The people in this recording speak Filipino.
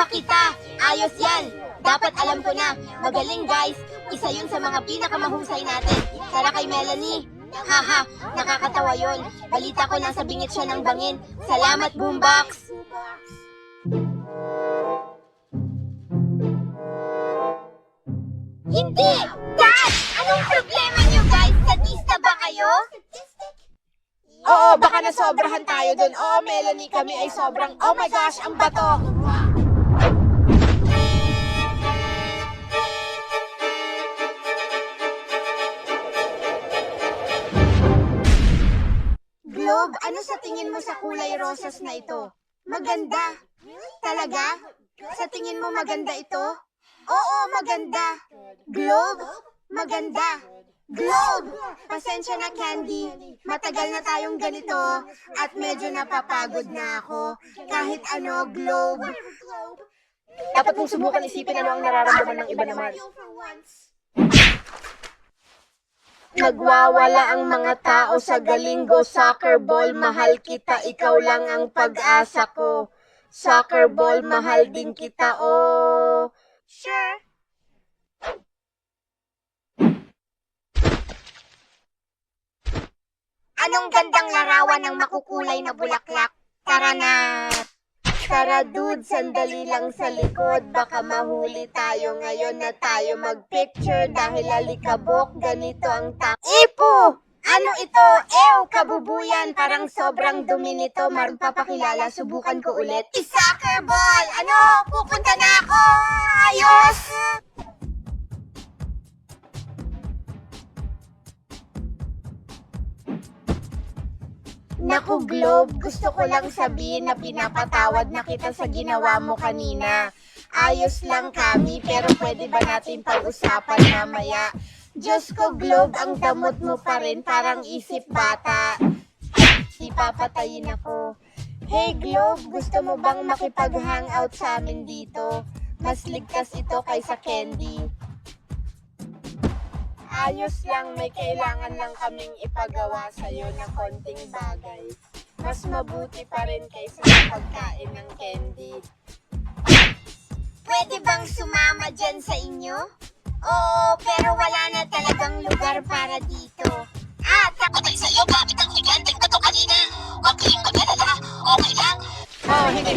Nakuha kita! Ayos yan! Dapat alam ko na. Magaling guys. Isa yun sa mga pinakamahusay natin. Tara kay Melanie. Haha, nakakatawa yun. Balita ko nasa bingit siya ng bangin. Salamat, Boombox! Hindi! Dad! Anong problema niyo guys? Sadista ba kayo? Oo, baka nasobrahan tayo dun. Oo, Melanie, kami ay sobrang, oh my gosh, ang bato! Globe, ano sa tingin mo sa kulay rosas na ito? Maganda. Talaga? Sa tingin mo maganda ito? Oo, maganda. Globe? Maganda. Globe! Pasensya na, Candy. Matagal na tayong ganito at medyo napapagod na ako. Kahit ano, Globe. Dapat mong subukan isipin ano ang nararamdaman ng iba naman. Nagwawala ang mga tao sa Galingo Soccer Ball. Mahal kita, ikaw lang ang pag-asa ko. Soccer Ball, mahal din kita, oh. Sure. Anong gandang larawan ng makukulay na bulaklak? Tara na! Tara dude, sandali lang sa likod. Baka mahuli tayo ngayon na tayo magpicture dahil alikabok, ganito ang Ipo! Ano ito? Ew, kabubuyan. Parang sobrang dumi nito. Magpapakilala, subukan ko ulit. Soccer ball! Ano? Pupunta na ako! Ayos! Naku, Globe, gusto ko lang sabihin na pinapatawad na kita sa ginawa mo kanina. Ayos lang kami, pero pwede ba natin pag-usapan mamaya? Diyos ko, Globe, ang damot mo pa rin, parang isip bata. Ipapatayin ako. Hey, Globe, gusto mo bang makipag-hangout sa amin dito? Mas ligtas ito kaysa candy. Ayos lang, may kailangan lang kaming ipagawa sa'yo na konting bagay. Mas mabuti pa rin kaysa sa pagkain ng candy. Pwede bang sumama dyan sa inyo? Oo, pero wala na talagang lugar para dito. Takot ay sa'yo gamit ang higanteng bato kanina. Huwag kayong mag-alala, okay lang. Oh, hindi.